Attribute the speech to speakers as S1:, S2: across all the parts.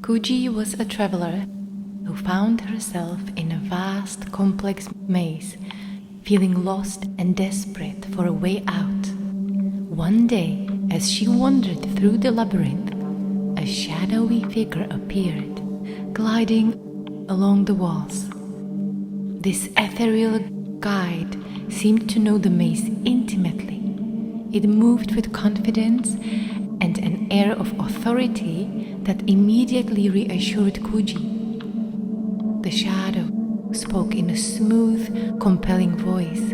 S1: Kuji was a traveler who found herself in a vast, complex maze, feeling lost and desperate for a way out. One day, as she wandered through the labyrinth, a shadowy figure appeared, gliding along the walls. This ethereal guide seemed to know the maze intimately. It moved with confidence and an air of authority that immediately reassured Kuji. The shadow spoke in a smooth, compelling voice,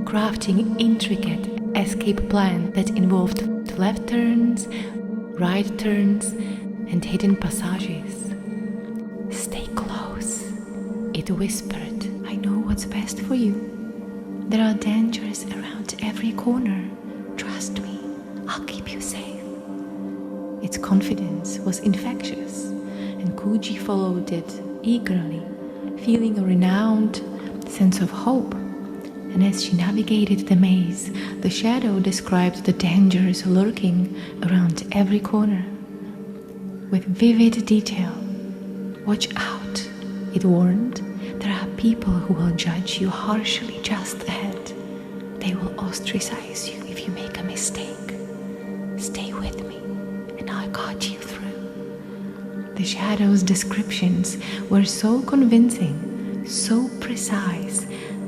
S1: crafting intricate escape plans that involved left turns, right turns, and hidden passages. "Stay close," it whispered. "I know what's best for you. There are dangers around every corner. Trust me, I'll keep you safe." Its confidence was infectious, and Kuji followed it eagerly, feeling a renewed sense of hope. And as she navigated the maze, the shadow described the dangers lurking around every corner. With vivid detail, "Watch out," it warned. "There are people who will judge you harshly just ahead. They will ostracize you if you make a mistake. Stay with me, and I'll guide you through." The shadow's descriptions were so convincing, so precise,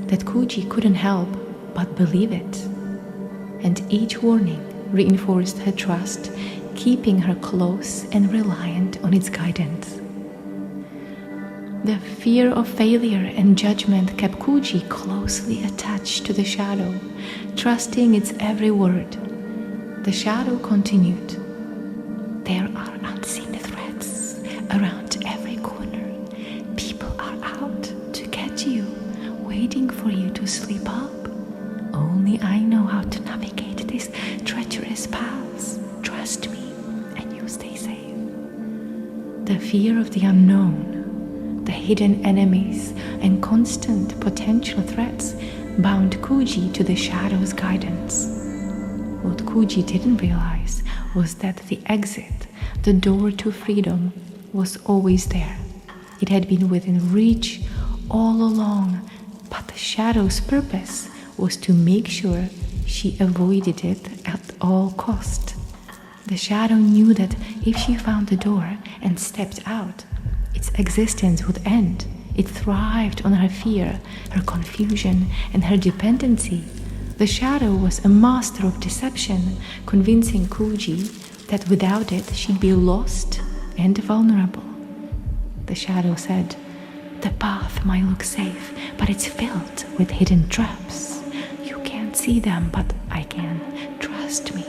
S1: that Kuji couldn't help but believe it. And each warning reinforced her trust, keeping her close and reliant on its guidance. The fear of failure and judgment kept Kuji closely attached to the shadow, trusting its every word. The shadow continued, "There are unseen threats around every corner. People are out to get you, waiting for you to slip up. Only I know how to navigate these treacherous paths. Trust me, and you stay safe." The fear of the unknown, the hidden enemies, and constant potential threats bound Kuji to the shadow's guidance. What Kuji didn't realize was that the exit, the door to freedom, was always there. It had been within reach all along, but the shadow's purpose was to make sure she avoided it at all cost. The shadow knew that if she found the door and stepped out, its existence would end. It thrived on her fear, her confusion, and her dependency. The shadow was a master of deception, convincing Kuji that without it she'd be lost and vulnerable. The shadow said, "The path might look safe, but it's filled with hidden traps. You can't see them, but I can. Trust me.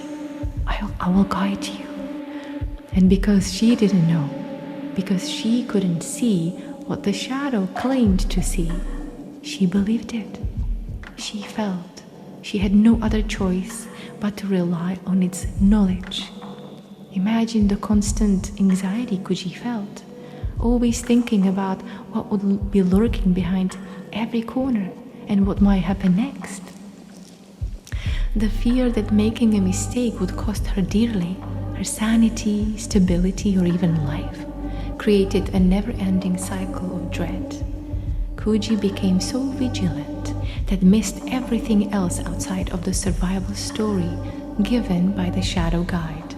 S1: I will guide you." And because she didn't know, because she couldn't see what the shadow claimed to see, she believed it. She felt she had no other choice but to rely on its knowledge. Imagine the constant anxiety Kuji felt, always thinking about what would be lurking behind every corner and what might happen next. The fear that making a mistake would cost her dearly, her sanity, stability, or even life, created a never-ending cycle of dread. Kuji became so vigilant that missed everything else outside of the survival story given by the shadow guide.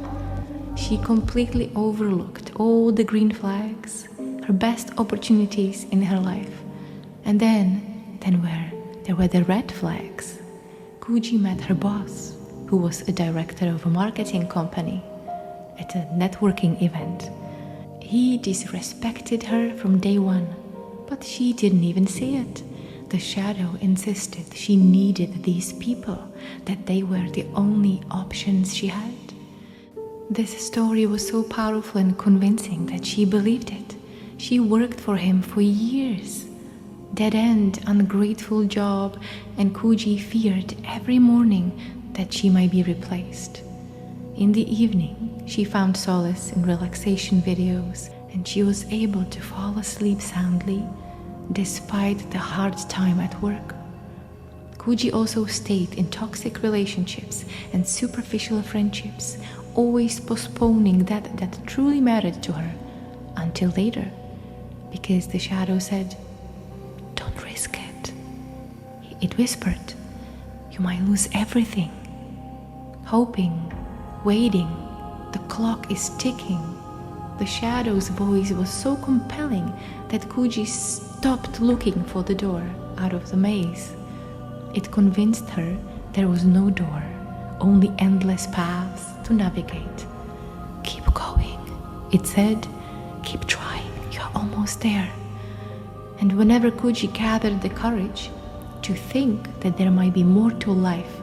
S1: She completely overlooked all the green flags, her best opportunities in her life. And then where there were the red flags. Kuji met her boss, who was a director of a marketing company, at a networking event. He disrespected her from day one, but she didn't even see it. The shadow insisted she needed these people, that they were the only options she had. This story was so powerful and convincing that she believed it. She worked for him for years. Dead-end, ungrateful job, and Kuji feared every morning that she might be replaced. In the evening, she found solace in relaxation videos, and she was able to fall asleep soundly despite the hard time at work. Kuji also stayed in toxic relationships and superficial friendships, always postponing that truly mattered to her until later, because the shadow said, "Don't risk it." It whispered, "You might lose everything." Hoping, waiting, the clock is ticking. The shadow's voice was so compelling that Kuji stopped looking for the door out of the maze. It convinced her there was no door, only endless paths to navigate. "Keep going," it said. "Keep trying, you're almost there." And whenever Kuji gathered the courage to think that there might be more to life,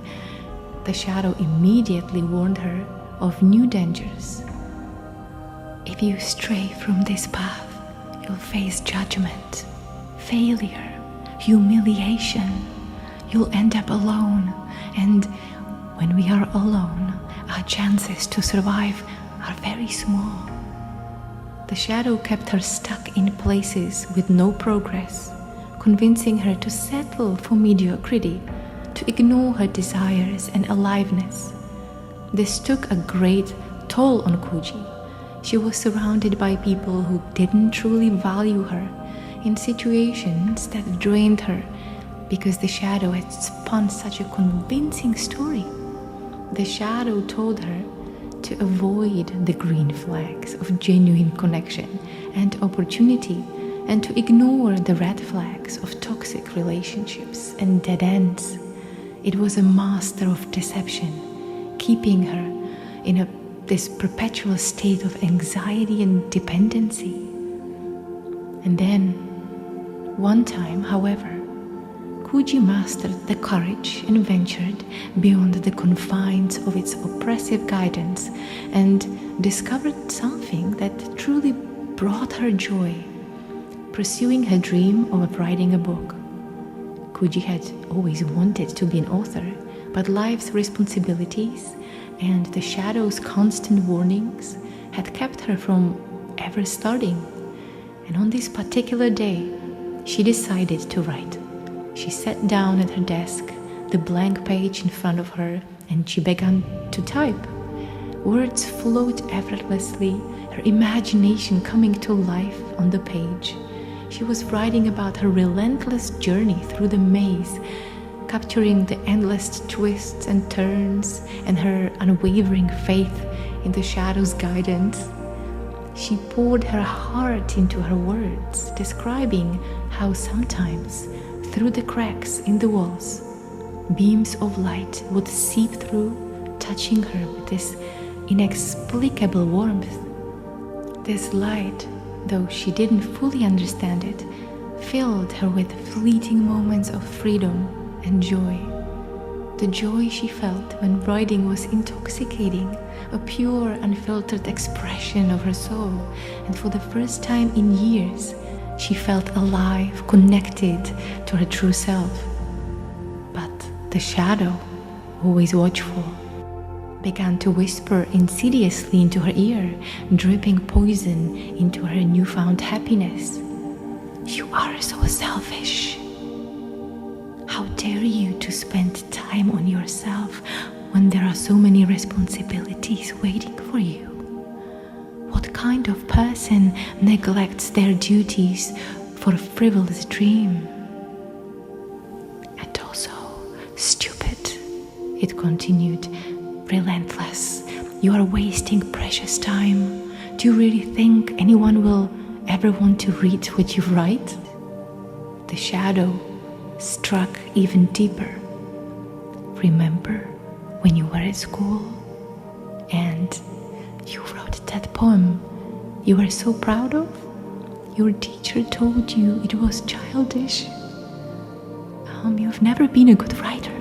S1: the shadow immediately warned her of new dangers. "If you stray from this path, you'll face judgment, failure, humiliation. You'll end up alone, and when we are alone, our chances to survive are very small." The shadow kept her stuck in places with no progress, convincing her to settle for mediocrity, to ignore her desires and aliveness. This took a great toll on Kuji. She was surrounded by people who didn't truly value her, in situations that drained her, because the shadow had spun such a convincing story. The shadow told her to avoid the green flags of genuine connection and opportunity, and to ignore the red flags of toxic relationships and dead ends. It was a master of deception, keeping her in this perpetual state of anxiety and dependency. And then, one time, however, Kuji mastered the courage and ventured beyond the confines of its oppressive guidance and discovered something that truly brought her joy, pursuing her dream of writing a book. Kuji had always wanted to be an author, but life's responsibilities and the shadow's constant warnings had kept her from ever starting. And on this particular day, she decided to write. She sat down at her desk, the blank page in front of her, and she began to type. Words flowed effortlessly, her imagination coming to life on the page. She was writing about her relentless journey through the maze, capturing the endless twists and turns and her unwavering faith in the shadow's guidance. She poured her heart into her words, describing how sometimes, through the cracks in the walls, beams of light would seep through, touching her with this inexplicable warmth. This light, though she didn't fully understand it, filled her with fleeting moments of freedom and joy. The joy she felt when writing was intoxicating, a pure, unfiltered expression of her soul, and for the first time in years, she felt alive, connected to her true self. But the shadow, always watchful, began to whisper insidiously into her ear, dripping poison into her newfound happiness. "You are so selfish. How dare you to spend time on yourself when there are so many responsibilities waiting for you? What kind of person neglects their duties for a frivolous dream? And also stupid," it continued, "relentless. You are wasting precious time. Do you really think anyone will ever want to read what you write?" The shadow struck even deeper. "Remember when you were at school and you wrote that poem you were so proud of? Your teacher told you it was childish. You've never been a good writer.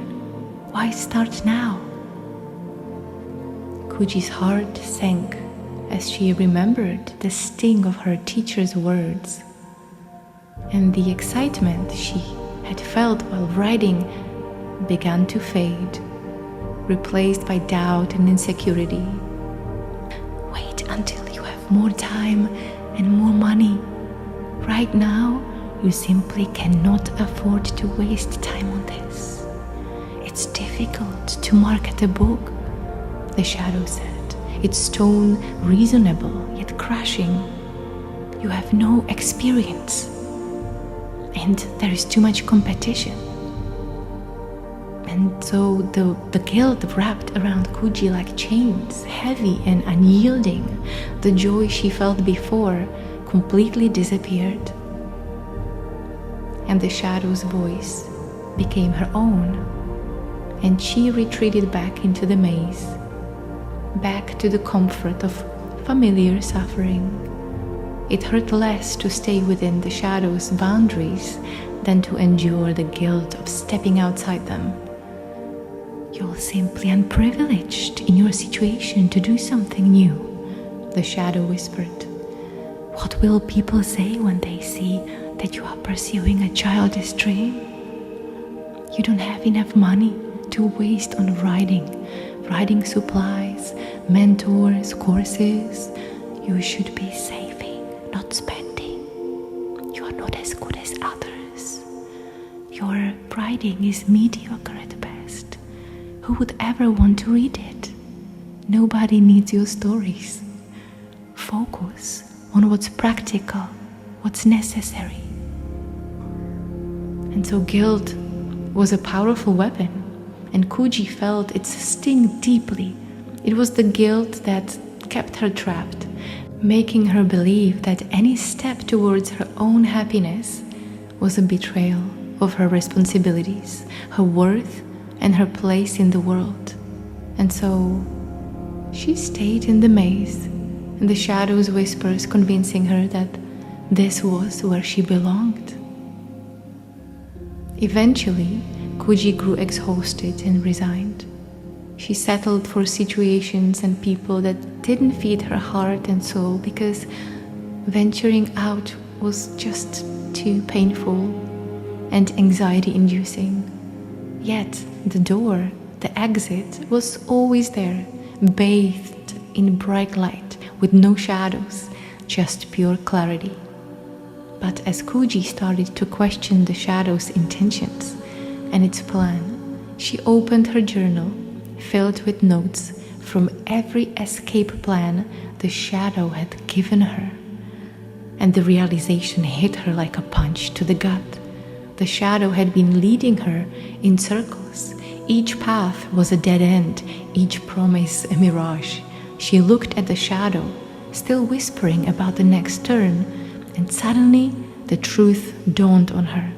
S1: Why start now?" Kuji's heart sank as she remembered the sting of her teacher's words, and the excitement she had felt while writing began to fade, replaced by doubt and insecurity. "Wait until you have more time and more money. Right now, you simply cannot afford to waste time on this. It's difficult to market a book," the shadow said, its tone reasonable yet crushing. You have no experience, and there is too much competition. And so the guilt wrapped around Kuji like chains, heavy and unyielding. The joy she felt before completely disappeared. And the shadow's voice became her own, and she retreated back into the maze, back to the comfort of familiar suffering. It hurt less to stay within the shadow's boundaries than to endure the guilt of stepping outside them. You're simply unprivileged in your situation to do something new, the shadow whispered. What will people say when they see that you are pursuing a childish dream? You don't have enough money to waste on riding supplies, mentors, courses. You should be saving, not spending. You are not as good as others. Your writing is mediocre at best. Who would ever want to read it? Nobody needs your stories. Focus on what's practical, what's necessary. And so guilt was a powerful weapon, and Kuji felt its sting deeply. It was the guilt that kept her trapped, making her believe that any step towards her own happiness was a betrayal of her responsibilities, her worth, and her place in the world. And so she stayed in the maze, and the shadow's whispers convincing her that this was where she belonged. Eventually, Kuji grew exhausted and resigned. She settled for situations and people that didn't feed her heart and soul because venturing out was just too painful and anxiety-inducing. Yet the door, the exit, was always there, bathed in bright light with no shadows, just pure clarity. But as Kuji started to question the shadow's intentions and its plan, she opened her journal, filled with notes from every escape plan the shadow had given her. And the realization hit her like a punch to the gut. The shadow had been leading her in circles. Each path was a dead end, each promise a mirage. She looked at the shadow, still whispering about the next turn, and suddenly the truth dawned on her.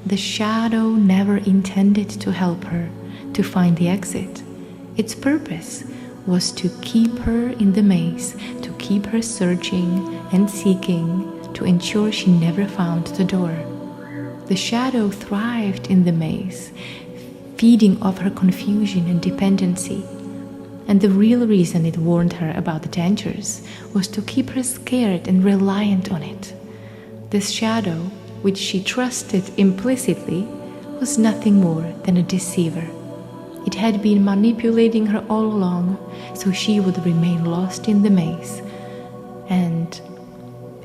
S1: The shadow never intended to help her to find the exit. Its purpose was to keep her in the maze, to keep her searching and seeking, to ensure she never found the door. The shadow thrived in the maze, feeding off her confusion and dependency. And the real reason it warned her about the dangers was to keep her scared and reliant on it. This shadow, which she trusted implicitly, was nothing more than a deceiver. It had been manipulating her all along, so she would remain lost in the maze, and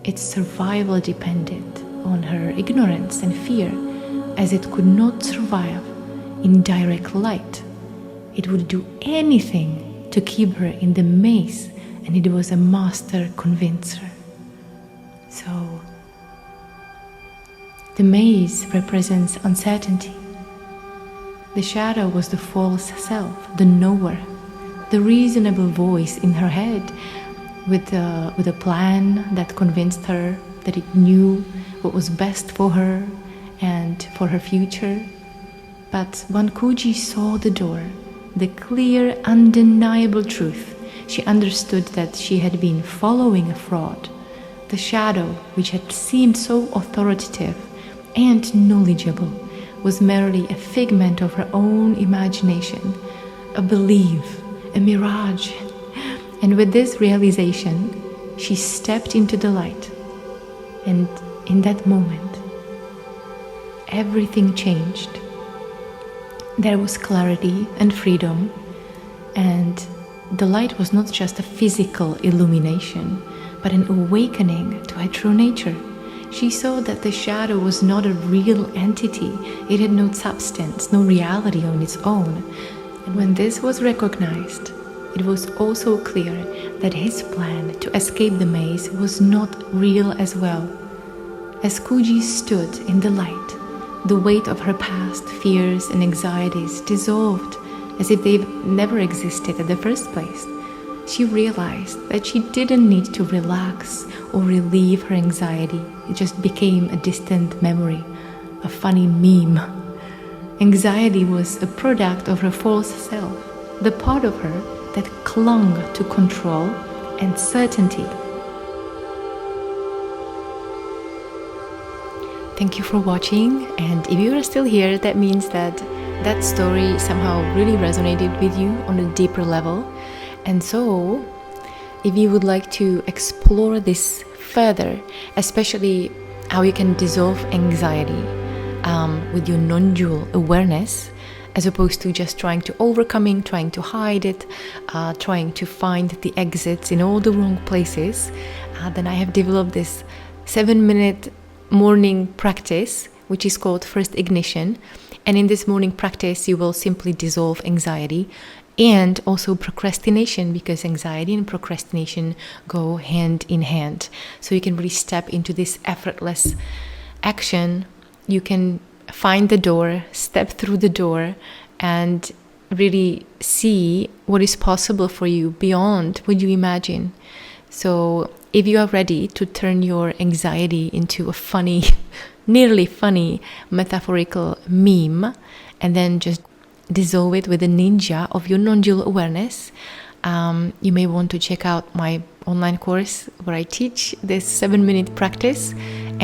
S1: its survival depended on her ignorance and fear, as it could not survive in direct light. It would do anything to keep her in the maze, and it was a master convincer. So, the maze represents uncertainty. The shadow was the false self, the knower, the reasonable voice in her head with a plan that convinced her that it knew what was best for her and for her future. But when Kuji saw the door, the clear, undeniable truth, she understood that she had been following a fraud. The shadow, which had seemed so authoritative and knowledgeable, was merely a figment of her own imagination, a belief, a mirage. And with this realization, she stepped into the light. And in that moment, everything changed. There was clarity and freedom, and the light was not just a physical illumination, but an awakening to her true nature. She saw that the shadow was not a real entity. It had no substance, no reality on its own. And when this was recognized, it was also clear that his plan to escape the maze was not real as well. As Kuji stood in the light, the weight of her past fears and anxieties dissolved as if they've never existed in the first place. She realized that she didn't need to relax or relieve her anxiety. It just became a distant memory, a funny meme. Anxiety was a product of her false self, the part of her that clung to control and certainty. Thank you for watching, and if you are still here, that means that that story somehow really resonated with you on a deeper level. And so, if you would like to explore this further, especially how you can dissolve anxiety with your non-dual awareness, as opposed to just trying to hide it, trying to find the exits in all the wrong places, then I have developed this 7-minute morning practice, which is called First Ignition. And in this morning practice, you will simply dissolve anxiety and also procrastination, because anxiety and procrastination go hand in hand. So you can really step into this effortless action. You can find the door, step through the door, and really see what is possible for you beyond what you imagine. So if you are ready to turn your anxiety into a funny, nearly funny, metaphorical meme, and then just dissolve it with the ninja of your non-dual awareness, you may want to check out my online course where I teach this 7-minute practice.